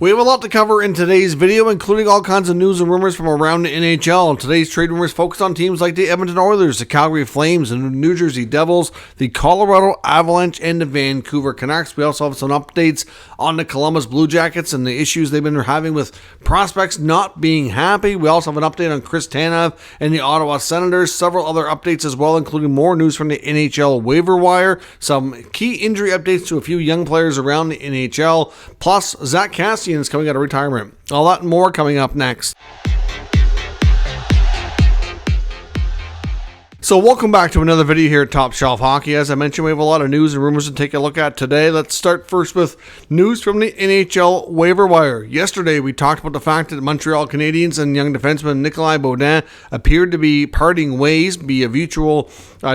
We have a lot to cover in today's video, including all kinds of news and rumors from around the NHL. Today's trade rumors focus on teams like the Edmonton Oilers, the Calgary Flames, the New Jersey Devils, the Colorado Avalanche, and the Vancouver Canucks. We also have some updates on the Columbus Blue Jackets and the issues they've been having with prospects not being happy. We also have an update on Chris Tanev and the Ottawa Senators. Several other updates as well, including more news from the NHL waiver wire, some key injury updates to a few young players around the NHL, plus Zach Kassian is coming out of retirement. A lot more coming up next. So welcome back to another video here at Top Shelf Hockey. As I mentioned, we have a lot of news and rumors to take a look at today. Let's start first with news from the NHL waiver wire. Yesterday, we talked about the fact that Montreal Canadiens and young defenseman Nikolai Baudin appeared to be parting ways, be a mutual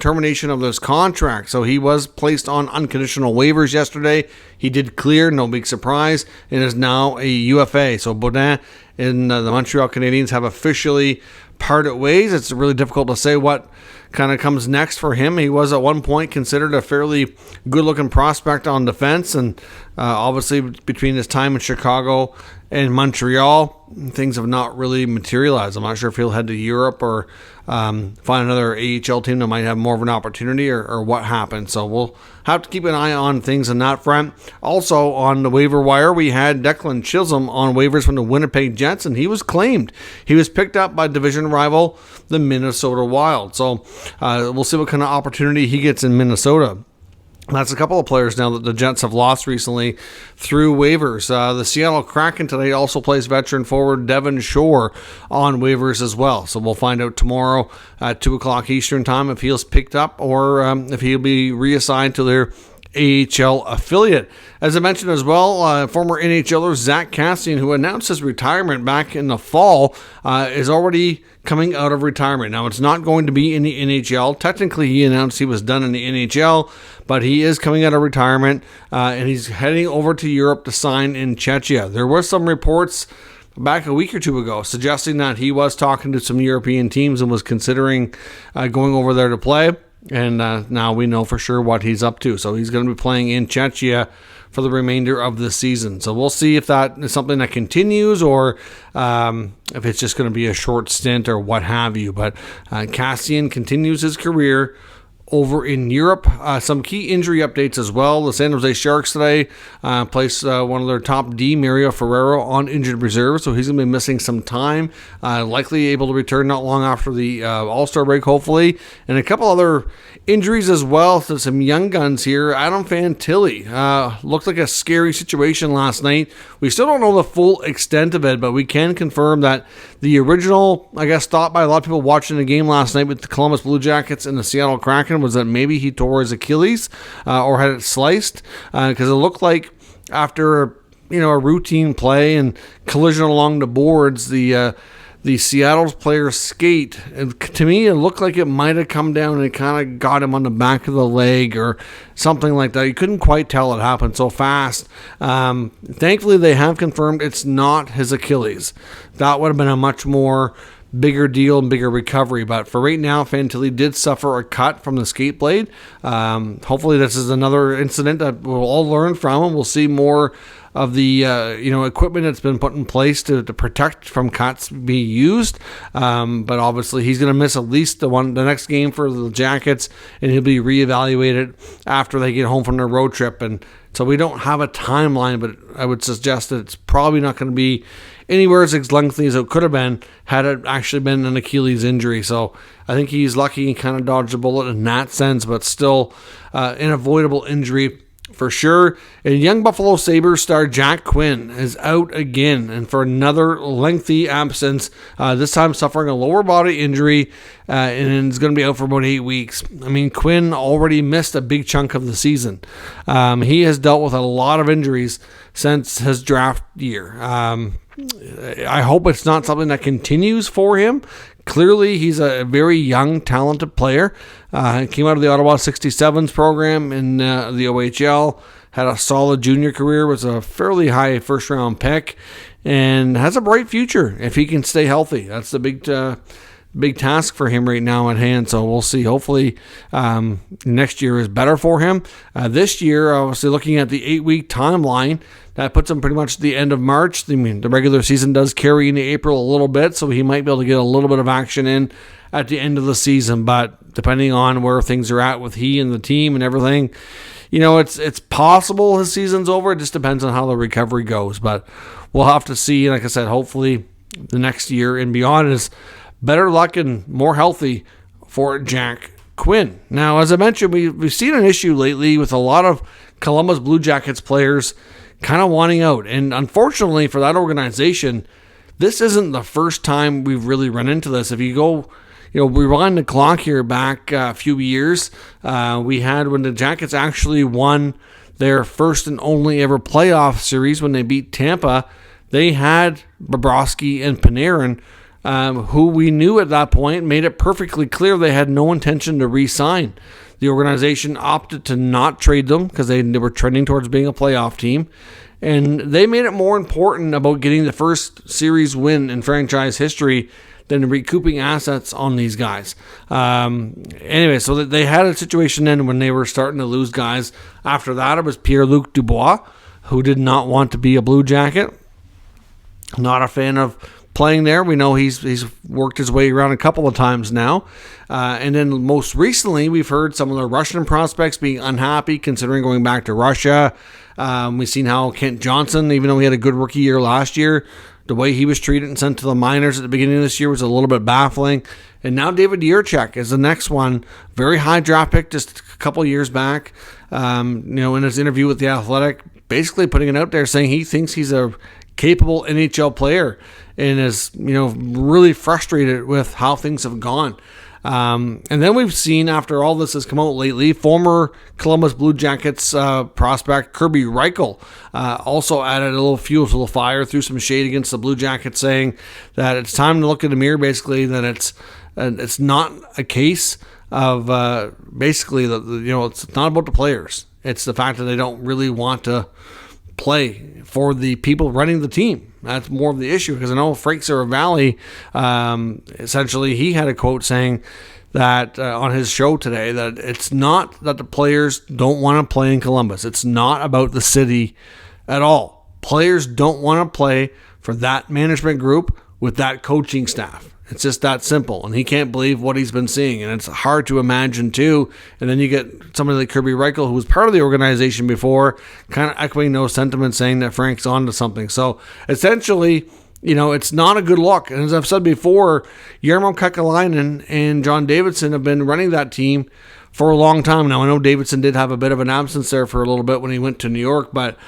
termination of this contract. So he was placed on unconditional waivers yesterday. He did clear, no big surprise, and is now a UFA. So Baudin and the Montreal Canadiens have officially parted ways. It's really difficult to say what kind of comes next for him. He was at one point considered a fairly good-looking prospect on defense, and obviously between his time in Chicago and Montreal, things have not really materialized. I'm not sure if he'll head to Europe or find another AHL team that might have more of an opportunity or what happened. So we'll have to keep an eye on things on that front. Also on the waiver wire, we had Declan Chisholm on waivers from the Winnipeg Jets, and he was claimed. He was picked up by division rival, the Minnesota Wild. So we'll see what kind of opportunity he gets in Minnesota. That's a couple of players now that the Jets have lost recently through waivers. The Seattle Kraken today also plays veteran forward Devon Shore on waivers as well. So we'll find out tomorrow at 2 o'clock Eastern time if he's picked up or if he'll be reassigned to their AHL affiliate. As I mentioned as well, former NHLer Zach Kassian, who announced his retirement back in the fall, is already coming out of retirement. Now, it's not going to be in the NHL. Technically, he announced he was done in the NHL, but he is coming out of retirement, and he's heading over to Europe to sign in Czechia. There were some reports back a week or two ago suggesting that he was talking to some European teams and was considering going over there to play. And now we know for sure what he's up to. So he's going to be playing in Czechia for the remainder of the season. So we'll see if that is something that continues or if it's just going to be a short stint or what have you. But Kassian continues his career over in Europe. Some key injury updates as well. The San Jose Sharks today placed one of their top D, Muriel Ferrero, on injured reserve, so he's going to be missing some time. Likely able to return not long after the All-Star break, hopefully. And a couple other injuries as well to some young guns here. Adam Fantilli looked like a scary situation last night. We still don't know the full extent of it, but we can confirm that the original, I guess, thought by a lot of people watching the game last night with the Columbus Blue Jackets and the Seattle Kraken was that maybe he tore his Achilles or had it sliced because it looked like after a routine play and collision along the boards, the Seattle player's skate, and to me it looked like it might have come down and it kind of got him on the back of the leg or something like that. You couldn't quite tell, it happened so fast. Thankfully they have confirmed it's not his Achilles. That would have been a much more bigger deal and bigger recovery, but for right now, Fantilli did suffer a cut from the skate blade. Hopefully this is another incident that we'll all learn from, and we'll see more of the equipment that's been put in place to protect from cuts be used. But obviously he's going to miss at least the next game for the Jackets, and he'll be reevaluated after they get home from their road trip. And so we don't have a timeline, but I would suggest that it's probably not going to be anywhere as lengthy as it could have been had it actually been an Achilles injury. So I think he's lucky and kind of dodged a bullet in that sense, but still an avoidable injury for sure. And young Buffalo Sabres star Jack Quinn is out again and for another lengthy absence, this time suffering a lower body injury and is going to be out for about 8 weeks. I mean, Quinn already missed a big chunk of the season. He has dealt with a lot of injuries since his draft year. I hope it's not something that continues for him. Clearly, he's a very young, talented player. Came out of the Ottawa 67s program in the OHL, had a solid junior career, was a fairly high first-round pick, and has a bright future if he can stay healthy. That's the big big task for him right now at hand. So we'll see. Hopefully next year is better for him. This year, obviously looking at the 8-week timeline, that puts him pretty much at the end of March. I mean, the regular season does carry into April a little bit, so he might be able to get a little bit of action in at the end of the season. But depending on where things are at with he and the team and everything, it's possible his season's over. It just depends on how the recovery goes. But we'll have to see. Like I said, hopefully the next year and beyond is better luck and more healthy for Jack Quinn. Now, as I mentioned, we've seen an issue lately with a lot of Columbus Blue Jackets players kind of wanting out. And unfortunately for that organization, this isn't the first time we've really run into this. If you go, we rewind the clock here back a few years, we had when the Jackets actually won their first and only ever playoff series when they beat Tampa. They had Bobrovsky and Panarin, who we knew at that point made it perfectly clear they had no intention to re-sign. The organization opted to not trade them because they were trending towards being a playoff team. And they made it more important about getting the first series win in franchise history than recouping assets on these guys. Anyway, so they had a situation then when they were starting to lose guys. After that, it was Pierre-Luc Dubois, who did not want to be a Blue Jacket. Not a fan of playing there. We know he's worked his way around a couple of times now. And then most recently, we've heard some of the Russian prospects being unhappy, considering going back to Russia. We've seen how Kent Johnson, even though he had a good rookie year last year, the way he was treated and sent to the minors at the beginning of this year was a little bit baffling. And now David Jiricek is the next one. Very high draft pick just a couple years back. In his interview with The Athletic, basically putting it out there saying he thinks he's a capable NHL player and is, really frustrated with how things have gone. And then we've seen, after all this has come out lately, former Columbus Blue Jackets prospect Kirby Reichel also added a little fuel to the fire, threw some shade against the Blue Jackets, saying that it's time to look in the mirror, basically, that it's not a case of basically, it's not about the players. It's the fact that they don't really want to play for the people running the team. That's more of the issue, because I know Frank Saravalli, essentially, he had a quote saying that on his show today, that it's not that the players don't want to play in Columbus. It's not about the city at all. Players don't want to play for that management group with that coaching staff. It's just that simple, and he can't believe what he's been seeing, and it's hard to imagine too. And then you get somebody like Kirby Reichel, who was part of the organization before, kind of echoing those sentiments, saying that Frank's on to something. So essentially, it's not a good look. And as I've said before, Jarmo Kekalainen and John Davidson have been running that team for a long time now. I know Davidson did have a bit of an absence there for a little bit when he went to New York, but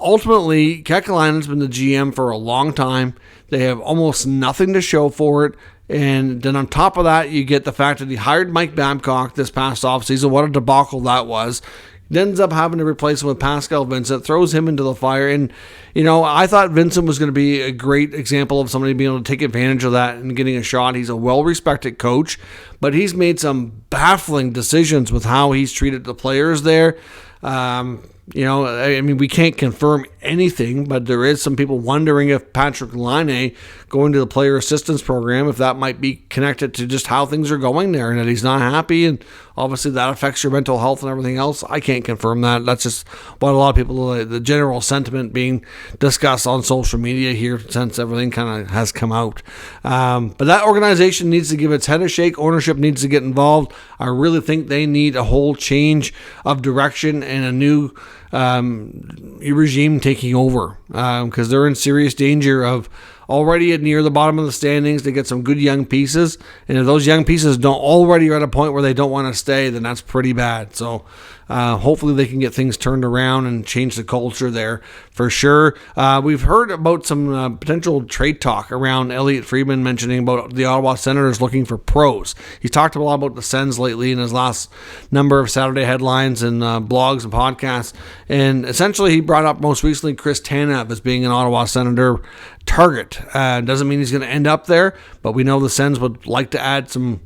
ultimately, Kekalainen's been the GM for a long time. They have almost nothing to show for it. And then on top of that, you get the fact that he hired Mike Babcock this past offseason. What a debacle that was. He ends up having to replace him with Pascal Vincent, throws him into the fire. And, I thought Vincent was going to be a great example of somebody being able to take advantage of that and getting a shot. He's a well-respected coach, but he's made some baffling decisions with how he's treated the players there. We can't confirm anything, but there is some people wondering if Patrick Laine going to the player assistance program, if that might be connected to just how things are going there and that he's not happy, and obviously that affects your mental health and everything else. I can't confirm that. That's just what a lot of people, the general sentiment being discussed on social media here since everything kind of has come out. But that organization needs to give its head a shake. Ownership needs to get involved. I really think they need a whole change of direction and a new regime taking over, because they're in serious danger of already near the bottom of the standings. They get some good young pieces, and if those young pieces don't already are at a point where they don't want to stay, then that's pretty bad. So hopefully they can get things turned around and change the culture there for sure. We've heard about some potential trade talk around Elliot Friedman mentioning about the Ottawa Senators looking for pros. He's talked a lot about the Sens lately in his last number of Saturday headlines and blogs and podcasts, and essentially he brought up most recently Chris Tanev as being an Ottawa Senator target. Doesn't mean he's going to end up there, but we know the Sens would like to add some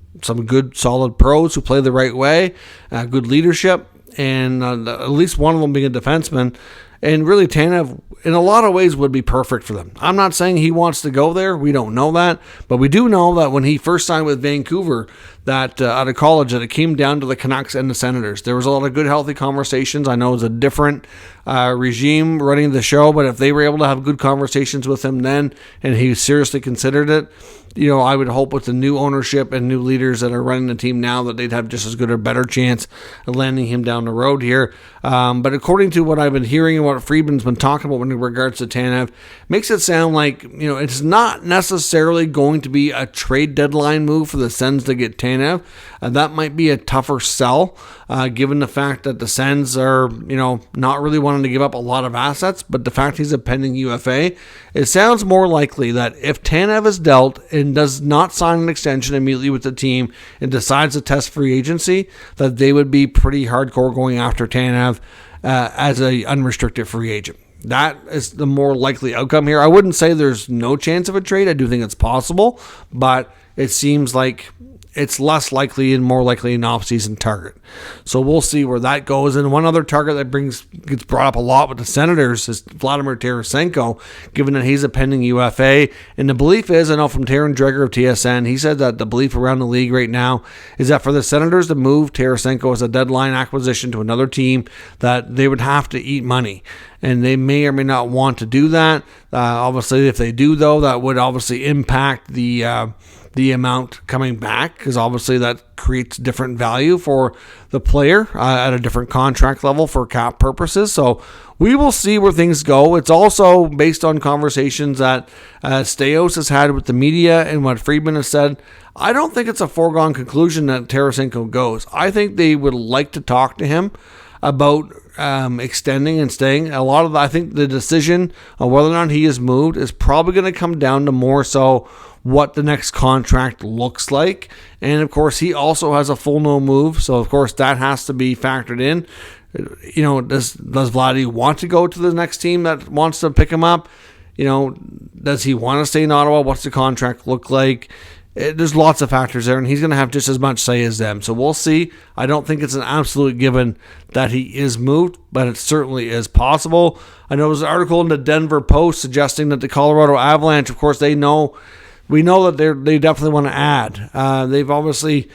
good solid pros who play the right way, good leadership, and at least one of them being a defenseman. And really, Tanev, in a lot of ways, would be perfect for them. I'm not saying he wants to go there. We don't know that. But we do know that when he first signed with Vancouver, that out of college, that it came down to the Canucks and the Senators. There was a lot of good, healthy conversations. I know it was a different regime running the show, but if they were able to have good conversations with him then, and he seriously considered it, I would hope with the new ownership and new leaders that are running the team now that they'd have just as good or better chance of landing him down the road here. But according to what I've been hearing and what Friedman's been talking about in regards to Tanev, makes it sound like, it's not necessarily going to be a trade deadline move for the Sens to get Tanev. That might be a tougher sell, given the fact that the Sens are, not really wanting to give up a lot of assets, but the fact he's a pending UFA, it sounds more likely that if Tanev is dealt and does not sign an extension immediately with the team and decides to test free agency, that they would be pretty hardcore going after Tanev as a unrestricted free agent. That is the more likely outcome here. I wouldn't say there's no chance of a trade. I do think it's possible, but it seems like it's less likely and more likely an off-season target. So we'll see where that goes. And one other target that gets brought up a lot with the Senators is Vladimir Tarasenko, given that he's a pending UFA. And the belief is, I know from Taron Dreger of TSN, he said that the belief around the league right now is that for the Senators to move Tarasenko as a deadline acquisition to another team, that they would have to eat money. And they may or may not want to do that. Obviously, if they do, though, that would obviously impact the amount coming back, because obviously that creates different value for the player at a different contract level for cap purposes. So we will see where things go. It's also based on conversations that Staios has had with the media and what Friedman has said. I don't think it's a foregone conclusion that Tarasenko goes. I think they would like to talk to him about extending and staying. I think the decision on whether or not he is moved is probably going to come down to more so what the next contract looks like. And of course, he also has a full no move. So of course, that has to be factored in. Does Vladdy want to go to the next team that wants to pick him up? Does he want to stay in Ottawa? What's the contract look like? There's lots of factors there, and he's going to have just as much say as them. So we'll see. I don't think it's an absolute given that he is moved, but it certainly is possible. I know there's an article in the Denver Post suggesting that the Colorado Avalanche, of course, we know that they definitely want to add. They've obviously,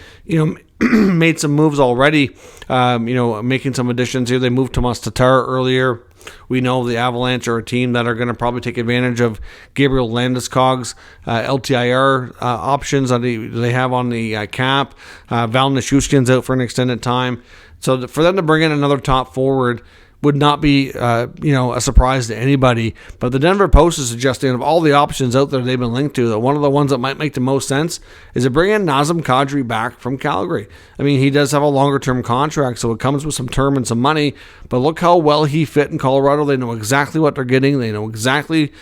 made some moves already, making some additions here. They moved Tomas Tatar earlier. We know the Avalanche are a team that are going to probably take advantage of Gabriel Landeskog's LTIR options that they have on the cap. Val Nichushkin's out for an extended time. So for them to bring in another top forward would not be, a surprise to anybody. But the Denver Post is suggesting of all the options out there they've been linked to, that one of the ones that might make the most sense is to bring in Nazem Kadri back from Calgary. I mean, he does have a longer-term contract, so it comes with some term and some money. But look how well he fit in Colorado. They know exactly what they're getting. They know exactly,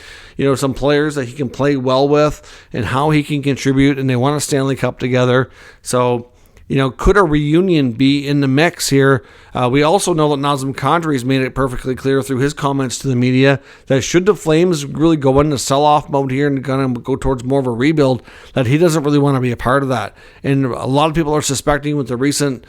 some players that he can play well with and how he can contribute, and they won a Stanley Cup together. So, could a reunion be in the mix here? We also know that Nazem Kadri has made it perfectly clear through his comments to the media that should the Flames really go into sell-off mode here and kind of go towards more of a rebuild, that he doesn't really want to be a part of that. And a lot of people are suspecting with the recent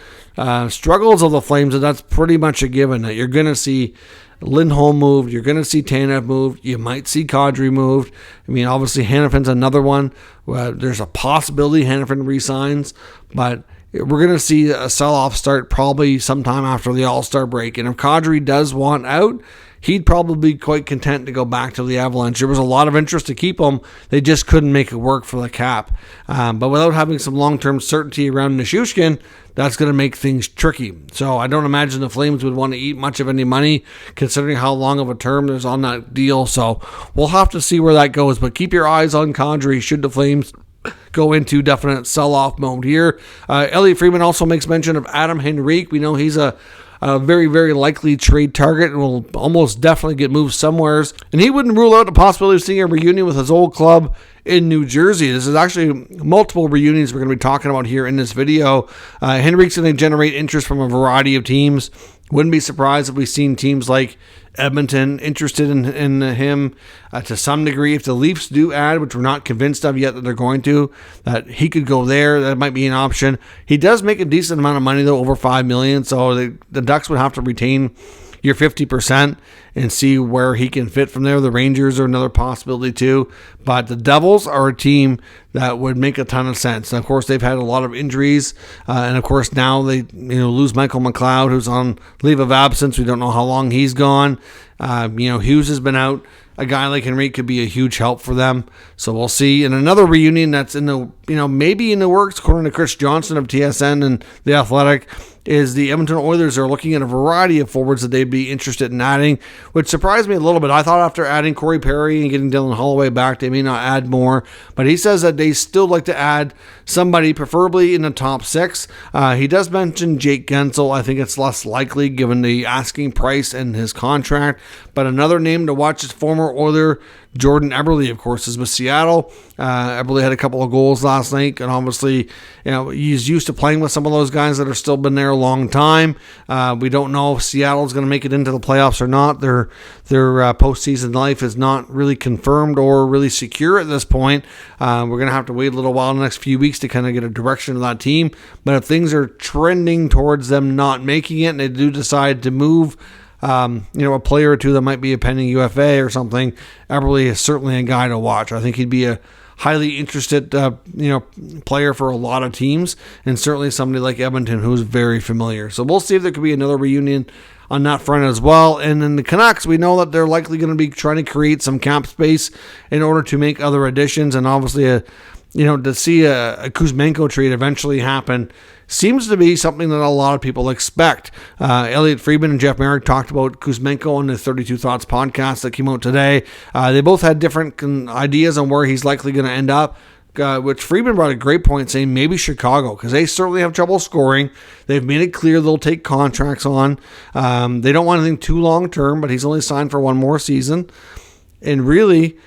struggles of the Flames that that's pretty much a given, that you're going to see Lindholm moved, you're going to see Tanev moved, you might see Kadri moved. I mean, obviously Hannafin's another one. There's a possibility Hannafin resigns, but we're going to see a sell-off start probably sometime after the All-Star break. And if Kadri does want out, he'd probably be quite content to go back to the Avalanche. There was a lot of interest to keep him. They just couldn't make it work for the cap. But without having some long-term certainty around Nichushkin, that's going to make things tricky. So I don't imagine the Flames would want to eat much of any money, considering how long of a term there's on that deal. So we'll have to see where that goes. But keep your eyes on Kadri should the Flames go into definite sell-off mode here. Elliot Friedman also makes mention of Adam Henrique. We know he's a very, very likely trade target and will almost definitely get moved somewheres. And he wouldn't rule out the possibility of seeing a reunion with his old club in New Jersey. This is actually multiple reunions we're going to be talking about here in this video. Henrique's going to generate interest from a variety of teams. Wouldn't be surprised if we've seen teams like Edmonton interested in him to some degree. If the Leafs do add, which we're not convinced of yet that they're going to, that he could go there. That might be an option. He does make a decent amount of money, though, over $5 million. So the Ducks would have to retain your 50% and see where he can fit from there. The Rangers are another possibility too, but the Devils are a team that would make a ton of sense. And of course, they've had a lot of injuries, and of course now they lose Michael McLeod, who's on leave of absence. We don't know how long he's gone. Hughes has been out. A guy like Henrique could be a huge help for them. So we'll see. And another reunion that's in the, maybe in the works, according to Chris Johnson of TSN and The Athletic, is the Edmonton Oilers are looking at a variety of forwards that they'd be interested in adding, which surprised me a little bit. I thought after adding Corey Perry and getting Dylan Holloway back, they may not add more. But he says that they still like to add somebody, preferably in the top 6. He does mention Jake Gensel. I think it's less likely given the asking price and his contract. But another name to watch is former Oiler Jordan Eberle, of course, is with Seattle. Eberle had a couple of goals last night, and obviously, he's used to playing with some of those guys that have still been there a long time. We don't know if Seattle's going to make it into the playoffs or not. Their postseason life is not really confirmed or really secure at this point. We're going to have to wait a little while in the next few weeks to kind of get a direction of that team. But if things are trending towards them not making it, and they do decide to move a player or two that might be a pending UFA or something, Eberle is certainly a guy to watch. I think he'd be a highly interested, player for a lot of teams, and certainly somebody like Edmonton who's very familiar. So we'll see if there could be another reunion on that front as well. And then the Canucks, we know that they're likely going to be trying to create some cap space in order to make other additions, and obviously to see a Kuzmenko trade eventually happen seems to be something that a lot of people expect. Elliot Friedman and Jeff Merrick talked about Kuzmenko on the 32 Thoughts podcast that came out today. They both had different ideas on where he's likely going to end up, which Friedman brought a great point saying maybe Chicago, because they certainly have trouble scoring. They've made it clear they'll take contracts on. They don't want anything too long term, but he's only signed for one more season. And really,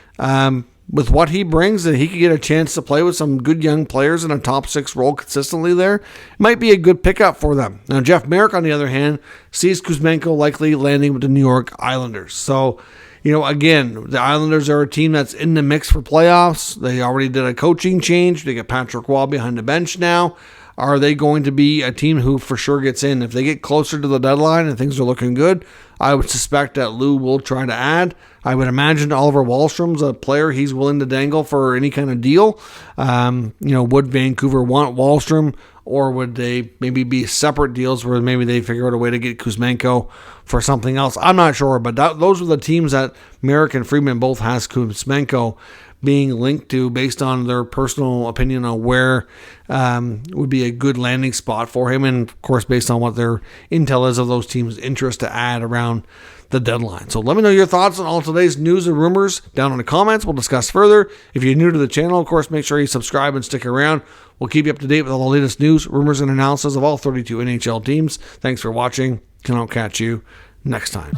with what he brings, that he could get a chance to play with some good young players in a top 6 role consistently there, it might be a good pickup for them. Now, Jeff Merrick, on the other hand, sees Kuzmenko likely landing with the New York Islanders. So, again, the Islanders are a team that's in the mix for playoffs. They already did a coaching change. They get Patrick Waugh behind the bench now. Are they going to be a team who for sure gets in? If they get closer to the deadline and things are looking good, I would suspect that Lou will try to add. I would imagine Oliver Wahlstrom's a player he's willing to dangle for any kind of deal. Would Vancouver want Wahlstrom, or would they maybe be separate deals where maybe they figure out a way to get Kuzmenko for something else? I'm not sure, but those are the teams that Merrick and Friedman both has Kuzmenko being linked to based on their personal opinion on where would be a good landing spot for him, and of course based on what their intel is of those teams' interest to add around the deadline. So let me know your thoughts on all today's news and rumors down in the comments. We'll discuss further. If you're new to the channel, of course, make sure you subscribe and stick around. We'll keep you up to date with all the latest news, rumors, and analysis of all 32 NHL teams. Thanks for watching, and I'll catch you next time.